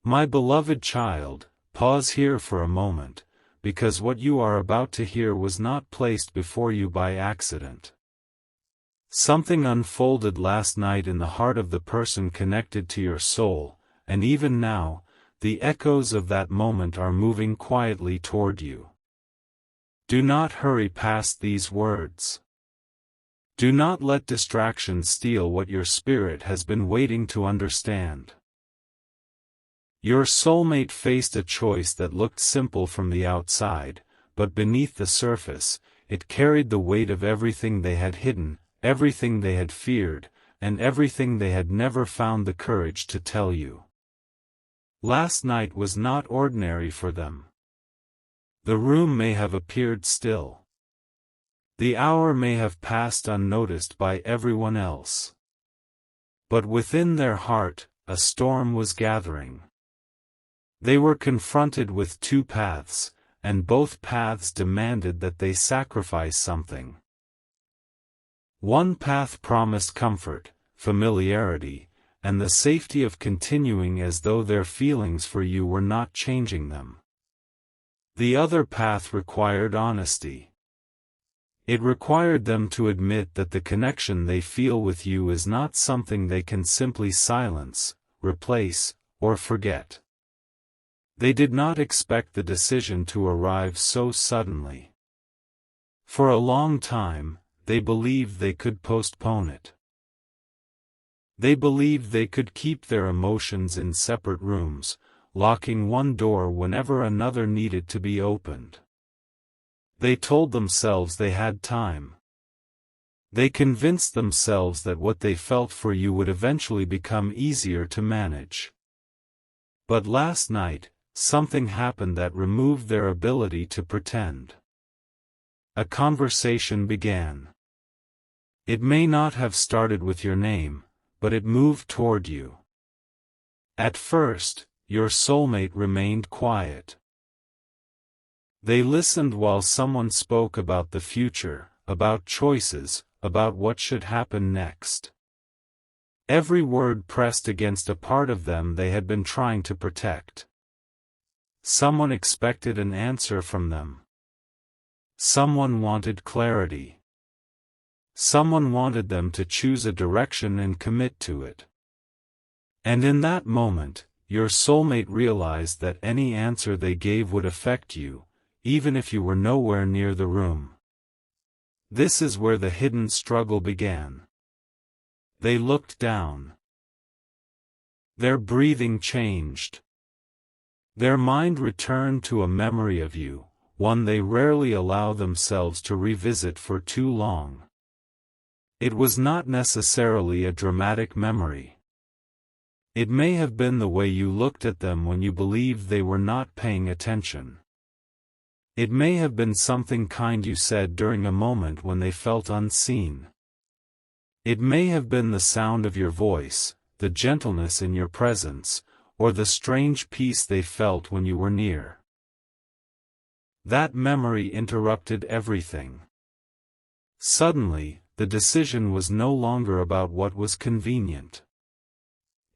My beloved child, pause here for a moment, because what you are about to hear was not placed before you by accident. Something unfolded last night in the heart of the person connected to your soul, and even now, the echoes of that moment are moving quietly toward you. Do not hurry past these words. Do not let distraction steal what your spirit has been waiting to understand. Your soulmate faced a choice that looked simple from the outside, but beneath the surface, it carried the weight of everything they had hidden, everything they had feared, and everything they had never found the courage to tell you. Last night was not ordinary for them. The room may have appeared still. The hour may have passed unnoticed by everyone else. But within their heart, a storm was gathering. They were confronted with two paths, and both paths demanded that they sacrifice something. One path promised comfort, familiarity, and the safety of continuing as though their feelings for you were not changing them. The other path required honesty. It required them to admit that the connection they feel with you is not something they can simply silence, replace, or forget. They did not expect the decision to arrive so suddenly. For a long time, they believed they could postpone it. They believed they could keep their emotions in separate rooms, locking one door whenever another needed to be opened. They told themselves they had time. They convinced themselves that what they felt for you would eventually become easier to manage. But last night, something happened that removed their ability to pretend. A conversation began. It may not have started with your name, but it moved toward you. At first, your soulmate remained quiet. They listened while someone spoke about the future, about choices, about what should happen next. Every word pressed against a part of them they had been trying to protect. Someone expected an answer from them. Someone wanted clarity. Someone wanted them to choose a direction and commit to it. And in that moment, your soulmate realized that any answer they gave would affect you, even if you were nowhere near the room. This is where the hidden struggle began. They looked down. Their breathing changed. Their mind returned to a memory of you, one they rarely allow themselves to revisit for too long. It was not necessarily a dramatic memory. It may have been the way you looked at them when you believed they were not paying attention. It may have been something kind you said during a moment when they felt unseen. It may have been the sound of your voice, the gentleness in your presence, or the strange peace they felt when you were near. That memory interrupted everything. Suddenly, the decision was no longer about what was convenient.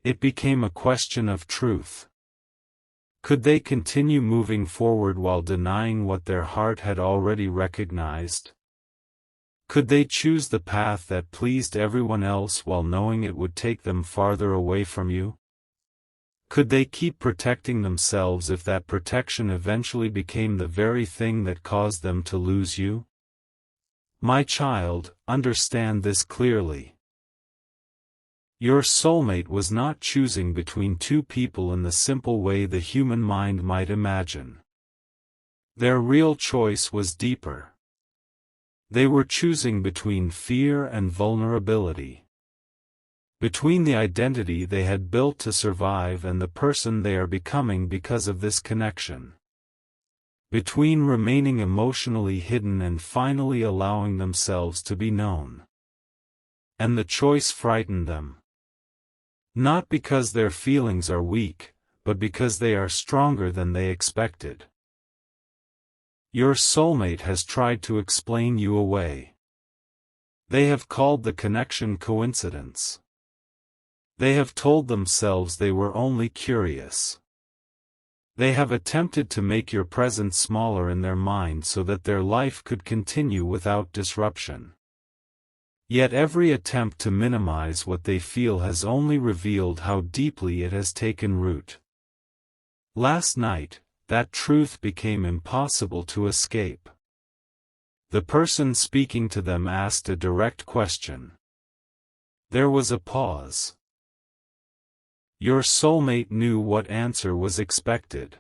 It became a question of truth. Could they continue moving forward while denying what their heart had already recognized? Could they choose the path that pleased everyone else while knowing it would take them farther away from you? Could they keep protecting themselves if that protection eventually became the very thing that caused them to lose you? My child, understand this clearly. Your soulmate was not choosing between two people in the simple way the human mind might imagine. Their real choice was deeper. They were choosing between fear and vulnerability. Between the identity they had built to survive and the person they are becoming because of this connection. Between remaining emotionally hidden and finally allowing themselves to be known. And the choice frightened them. Not because their feelings are weak, but because they are stronger than they expected. Your soulmate has tried to explain you away. They have called the connection coincidence. They have told themselves they were only curious. They have attempted to make your presence smaller in their mind so that their life could continue without disruption. Yet every attempt to minimize what they feel has only revealed how deeply it has taken root. Last night, that truth became impossible to escape. The person speaking to them asked a direct question. There was a pause. Your soulmate knew what answer was expected.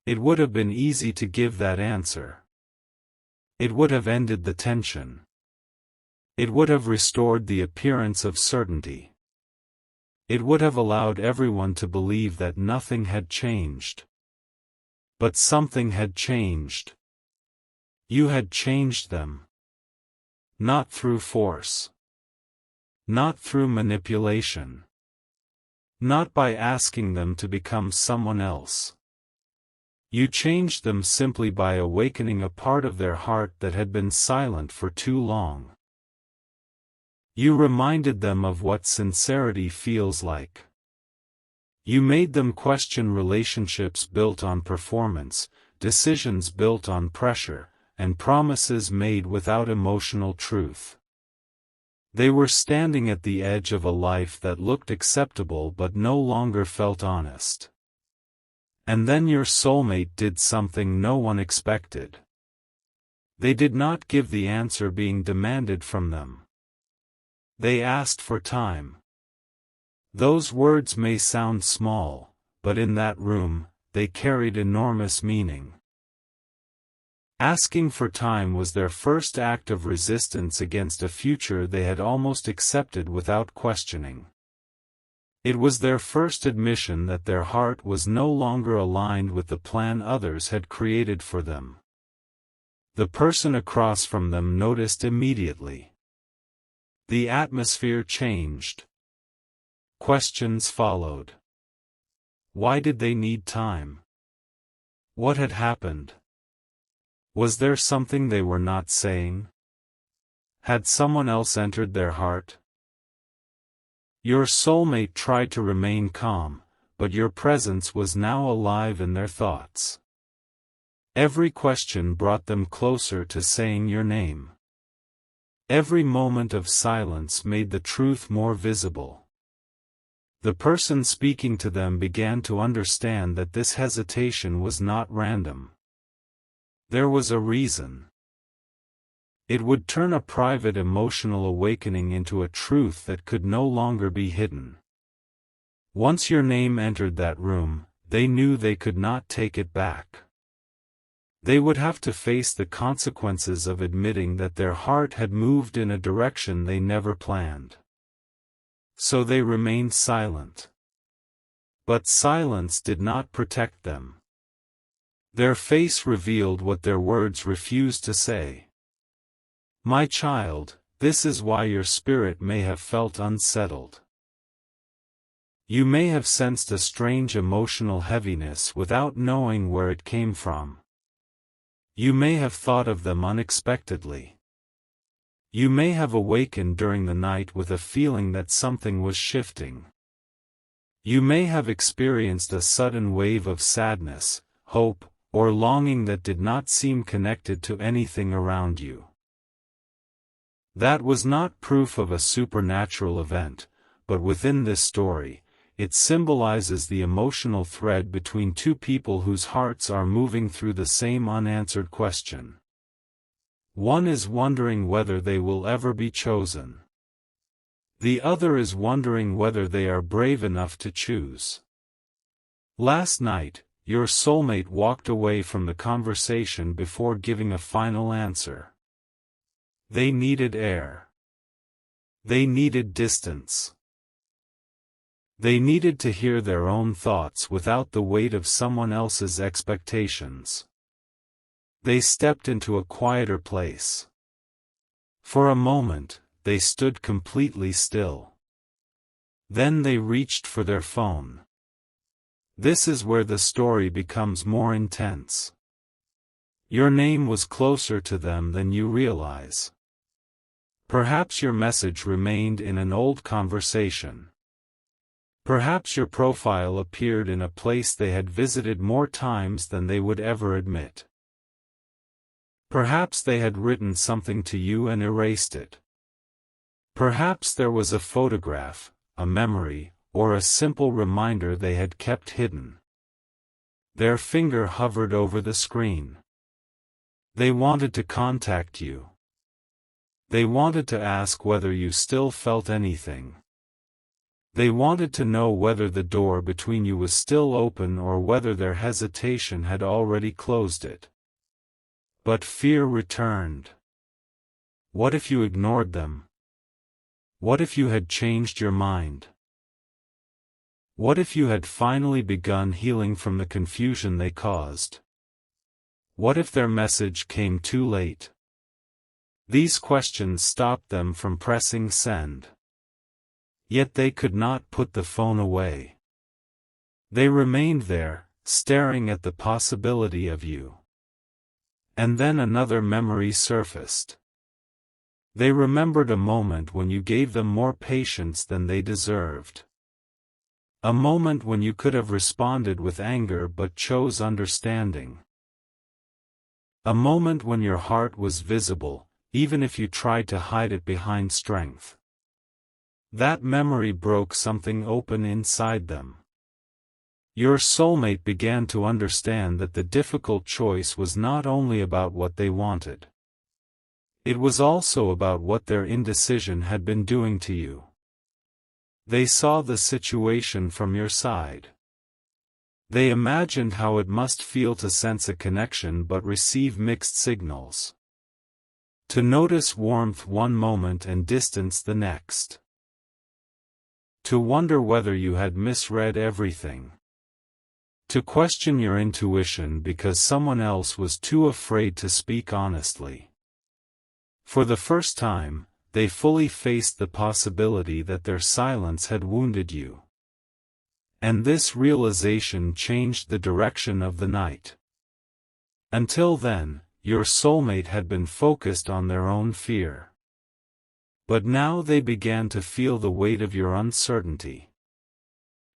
It would have been easy to give that answer. It would have ended the tension. It would have restored the appearance of certainty. It would have allowed everyone to believe that nothing had changed. But something had changed. You had changed them. Not through force. Not through manipulation. Not by asking them to become someone else. You changed them simply by awakening a part of their heart that had been silent for too long. You reminded them of what sincerity feels like. You made them question relationships built on performance, decisions built on pressure, and promises made without emotional truth. They were standing at the edge of a life that looked acceptable but no longer felt honest. And then your soulmate did something no one expected. They did not give the answer being demanded from them. They asked for time. Those words may sound small, but in that room, they carried enormous meaning. Asking for time was their first act of resistance against a future they had almost accepted without questioning. It was their first admission that their heart was no longer aligned with the plan others had created for them. The person across from them noticed immediately. The atmosphere changed. Questions followed. Why did they need time? What had happened? Was there something they were not saying? Had someone else entered their heart? Your soulmate tried to remain calm, but your presence was now alive in their thoughts. Every question brought them closer to saying your name. Every moment of silence made the truth more visible. The person speaking to them began to understand that this hesitation was not random. There was a reason. It would turn a private emotional awakening into a truth that could no longer be hidden. Once your name entered that room, they knew they could not take it back. They would have to face the consequences of admitting that their heart had moved in a direction they never planned. So they remained silent. But silence did not protect them. Their face revealed what their words refused to say. My child, this is why your spirit may have felt unsettled. You may have sensed a strange emotional heaviness without knowing where it came from. You may have thought of them unexpectedly. You may have awakened during the night with a feeling that something was shifting. You may have experienced a sudden wave of sadness, hope, or longing that did not seem connected to anything around you. That was not proof of a supernatural event, but within this story, it symbolizes the emotional thread between two people whose hearts are moving through the same unanswered question. One is wondering whether they will ever be chosen. The other is wondering whether they are brave enough to choose. Last night, your soulmate walked away from the conversation before giving a final answer. They needed air. They needed distance. They needed to hear their own thoughts without the weight of someone else's expectations. They stepped into a quieter place. For a moment, they stood completely still. Then they reached for their phone. This is where the story becomes more intense. Your name was closer to them than you realize. Perhaps your message remained in an old conversation. Perhaps your profile appeared in a place they had visited more times than they would ever admit. Perhaps they had written something to you and erased it. Perhaps there was a photograph, a memory, or a simple reminder they had kept hidden. Their finger hovered over the screen. They wanted to contact you. They wanted to ask whether you still felt anything. They wanted to know whether the door between you was still open or whether their hesitation had already closed it. But fear returned. What if you ignored them? What if you had changed your mind? What if you had finally begun healing from the confusion they caused? What if their message came too late? These questions stopped them from pressing send. Yet they could not put the phone away. They remained there, staring at the possibility of you. And then another memory surfaced. They remembered a moment when you gave them more patience than they deserved. A moment when you could have responded with anger but chose understanding. A moment when your heart was visible, even if you tried to hide it behind strength. That memory broke something open inside them. Your soulmate began to understand that the difficult choice was not only about what they wanted. It was also about what their indecision had been doing to you. They saw the situation from your side. They imagined how it must feel to sense a connection but receive mixed signals. To notice warmth one moment and distance the next. To wonder whether you had misread everything. To question your intuition because someone else was too afraid to speak honestly. For the first time, they fully faced the possibility that their silence had wounded you. And this realization changed the direction of the night. Until then, your soulmate had been focused on their own fear. But now they began to feel the weight of your uncertainty.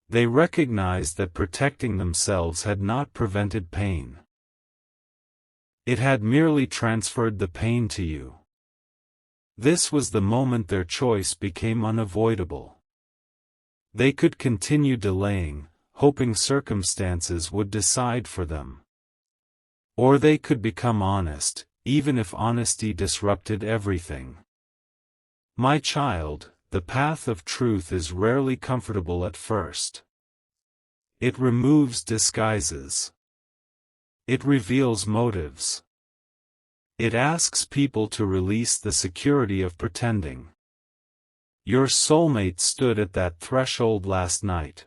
They recognized that protecting themselves had not prevented pain. It had merely transferred the pain to you. This was the moment their choice became unavoidable. They could continue delaying, hoping circumstances would decide for them. Or they could become honest, even if honesty disrupted everything. My child, the path of truth is rarely comfortable at first. It removes disguises. It reveals motives. It asks people to release the security of pretending. Your soulmate stood at that threshold last night.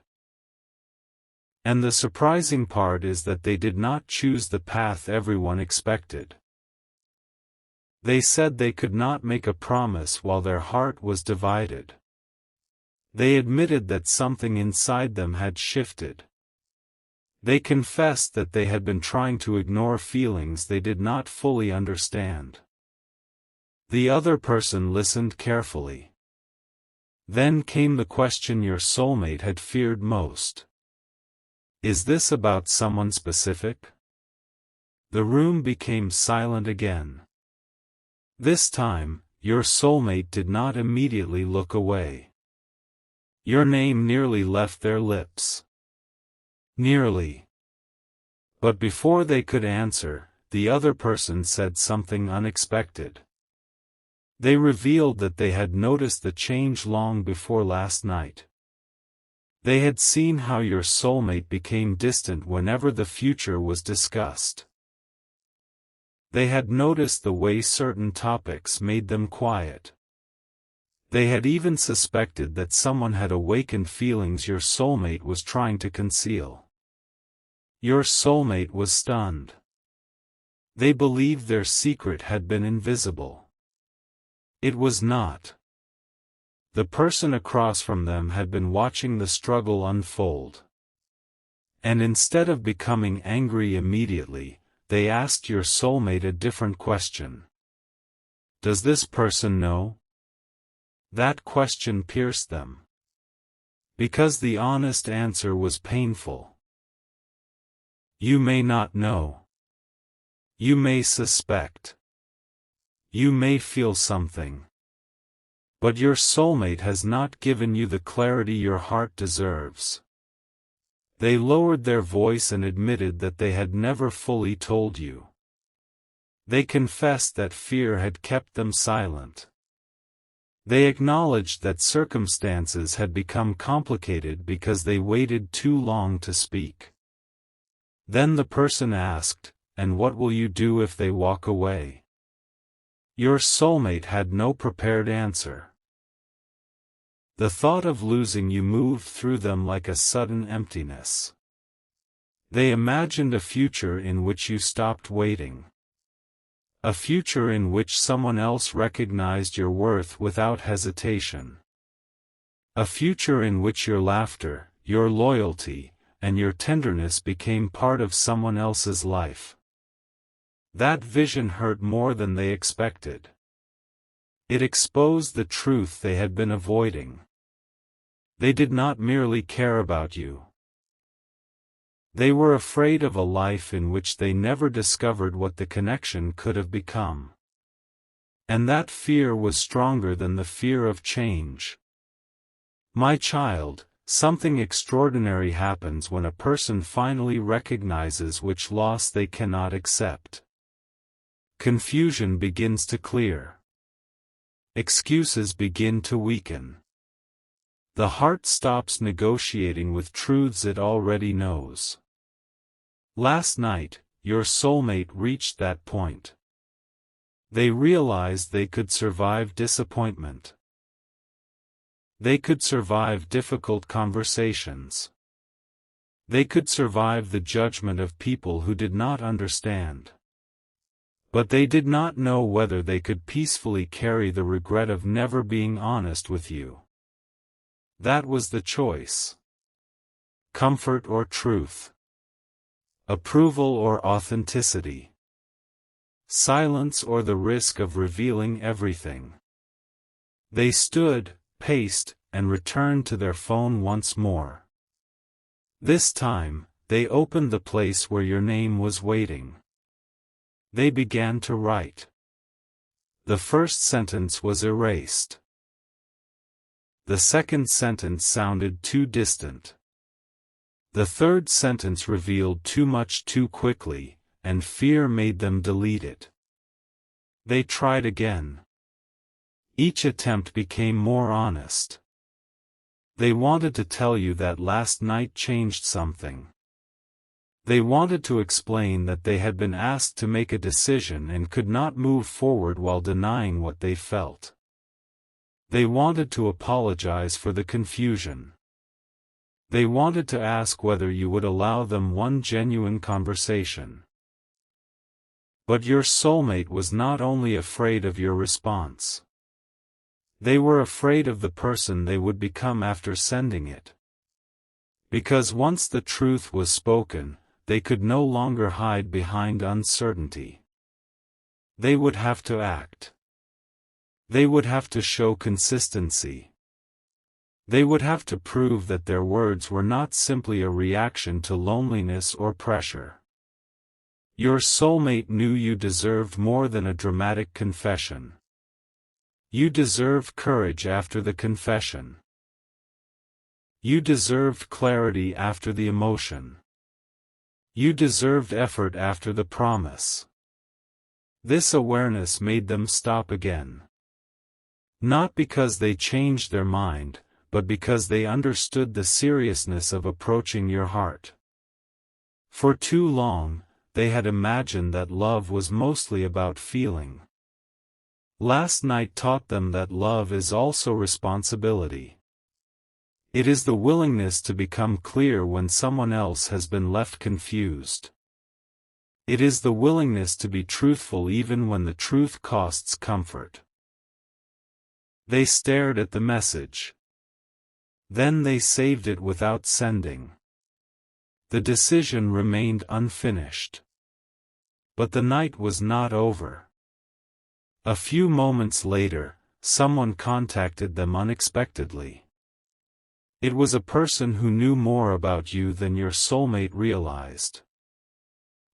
And the surprising part is that they did not choose the path everyone expected. They said they could not make a promise while their heart was divided. They admitted that something inside them had shifted. They confessed that they had been trying to ignore feelings they did not fully understand. The other person listened carefully. Then came the question your soulmate had feared most. Is this about someone specific? The room became silent again. This time, your soulmate did not immediately look away. Your name nearly left their lips. Nearly. But before they could answer, the other person said something unexpected. They revealed that they had noticed the change long before last night. They had seen how your soulmate became distant whenever the future was discussed. They had noticed the way certain topics made them quiet. They had even suspected that someone had awakened feelings your soulmate was trying to conceal. Your soulmate was stunned. They believed their secret had been invisible. It was not. The person across from them had been watching the struggle unfold. And instead of becoming angry immediately, they asked your soulmate a different question. Does this person know? That question pierced them. Because the honest answer was painful. You may not know. You may suspect. You may feel something. But your soulmate has not given you the clarity your heart deserves. They lowered their voice and admitted that they had never fully told you. They confessed that fear had kept them silent. They acknowledged that circumstances had become complicated because they waited too long to speak. Then the person asked, "And what will you do if they walk away?" Your soulmate had no prepared answer. The thought of losing you moved through them like a sudden emptiness. They imagined a future in which you stopped waiting. A future in which someone else recognized your worth without hesitation. A future in which your laughter, your loyalty, and your tenderness became part of someone else's life. That vision hurt more than they expected. It exposed the truth they had been avoiding. They did not merely care about you. They were afraid of a life in which they never discovered what the connection could have become. And that fear was stronger than the fear of change. My child, something extraordinary happens when a person finally recognizes which loss they cannot accept. Confusion begins to clear. Excuses begin to weaken. The heart stops negotiating with truths it already knows. Last night, your soulmate reached that point. They realized they could survive disappointment. They could survive difficult conversations. They could survive the judgment of people who did not understand. But they did not know whether they could peacefully carry the regret of never being honest with you. That was the choice. Comfort or truth. Approval or authenticity. Silence or the risk of revealing everything. They stood, paced, and returned to their phone once more. This time, they opened the place where your name was waiting. They began to write. The first sentence was erased. The second sentence sounded too distant. The third sentence revealed too much too quickly, and fear made them delete it. They tried again. Each attempt became more honest. They wanted to tell you that last night changed something. They wanted to explain that they had been asked to make a decision and could not move forward while denying what they felt. They wanted to apologize for the confusion. They wanted to ask whether you would allow them one genuine conversation. But your soulmate was not only afraid of your response. They were afraid of the person they would become after sending it. Because once the truth was spoken, they could no longer hide behind uncertainty. They would have to act. They would have to show consistency. They would have to prove that their words were not simply a reaction to loneliness or pressure. Your soulmate knew you deserved more than a dramatic confession. You deserved courage after the confession. You deserved clarity after the emotion. You deserved effort after the promise. This awareness made them stop again. Not because they changed their mind, but because they understood the seriousness of approaching your heart. For too long, they had imagined that love was mostly about feeling. Last night taught them that love is also responsibility. It is the willingness to become clear when someone else has been left confused. It is the willingness to be truthful even when the truth costs comfort. They stared at the message. Then they saved it without sending. The decision remained unfinished. But the night was not over. A few moments later, someone contacted them unexpectedly. It was a person who knew more about you than your soulmate realized.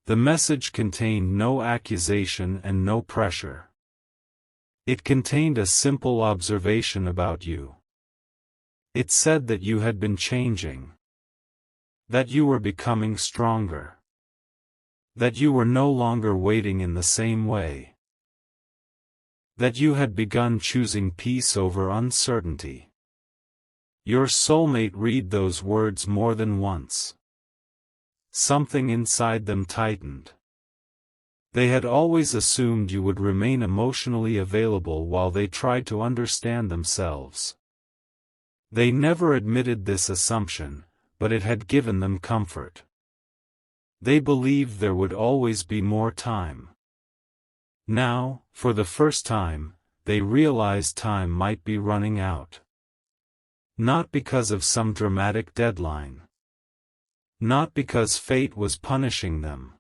The message contained no accusation and no pressure. It contained a simple observation about you. It said that you had been changing. That you were becoming stronger. That you were no longer waiting in the same way. That you had begun choosing peace over uncertainty. Your soulmate read those words more than once. Something inside them tightened. They had always assumed you would remain emotionally available while they tried to understand themselves. They never admitted this assumption, but it had given them comfort. They believed there would always be more time. Now, for the first time, they realized time might be running out. Not because of some dramatic deadline. Not because fate was punishing them.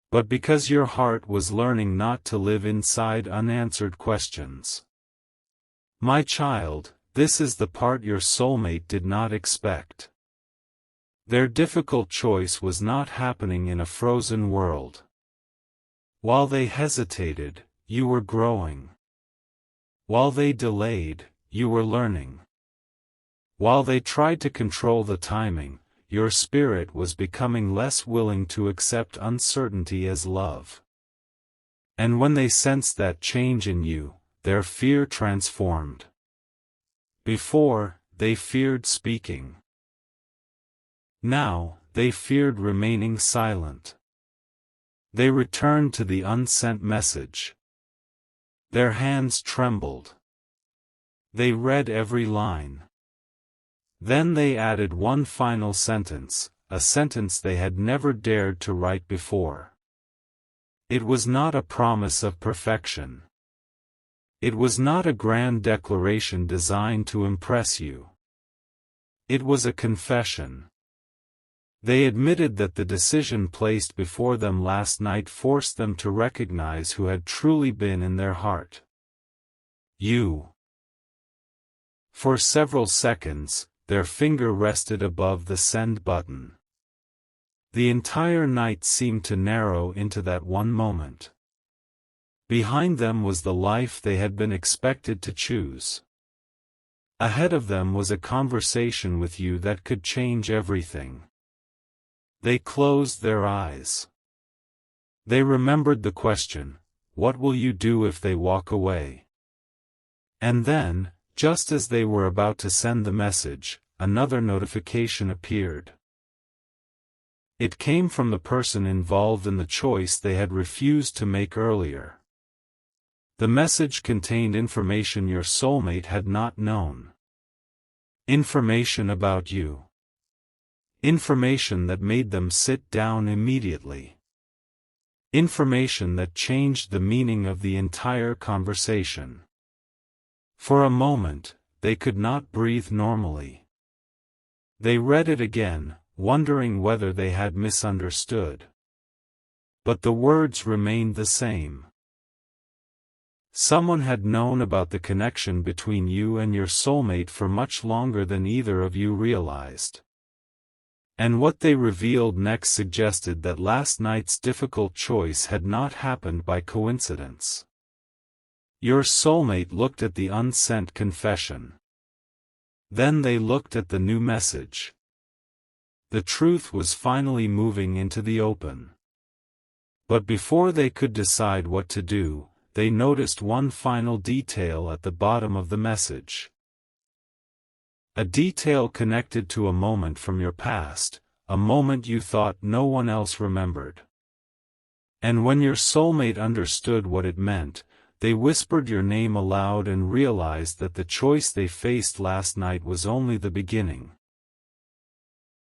But because your heart was learning not to live inside unanswered questions. My child, this is the part your soulmate did not expect. Their difficult choice was not happening in a frozen world. While they hesitated, you were growing. While they delayed, you were learning. While they tried to control the timing, your spirit was becoming less willing to accept uncertainty as love. And when they sensed that change in you, their fear transformed. Before, they feared speaking. Now, they feared remaining silent. They returned to the unsent message. Their hands trembled. They read every line. Then they added one final sentence, a sentence they had never dared to write before. It was not a promise of perfection. It was not a grand declaration designed to impress you. It was a confession. They admitted that the decision placed before them last night forced them to recognize who had truly been in their heart. You. For several seconds, their finger rested above the send button. The entire night seemed to narrow into that one moment. Behind them was the life they had been expected to choose. Ahead of them was a conversation with you that could change everything. They closed their eyes. They remembered the question, what will you do if they walk away? And then, just as they were about to send the message, another notification appeared. It came from the person involved in the choice they had refused to make earlier. The message contained information your soulmate had not known. Information about you. Information that made them sit down immediately. Information that changed the meaning of the entire conversation. For a moment, they could not breathe normally. They read it again, wondering whether they had misunderstood. But the words remained the same. Someone had known about the connection between you and your soulmate for much longer than either of you realized. And what they revealed next suggested that last night's difficult choice had not happened by coincidence. Your soulmate looked at the unsent confession. Then they looked at the new message. The truth was finally moving into the open. But before they could decide what to do, they noticed one final detail at the bottom of the message. A detail connected to a moment from your past, a moment you thought no one else remembered. And when your soulmate understood what it meant, they whispered your name aloud and realized that the choice they faced last night was only the beginning.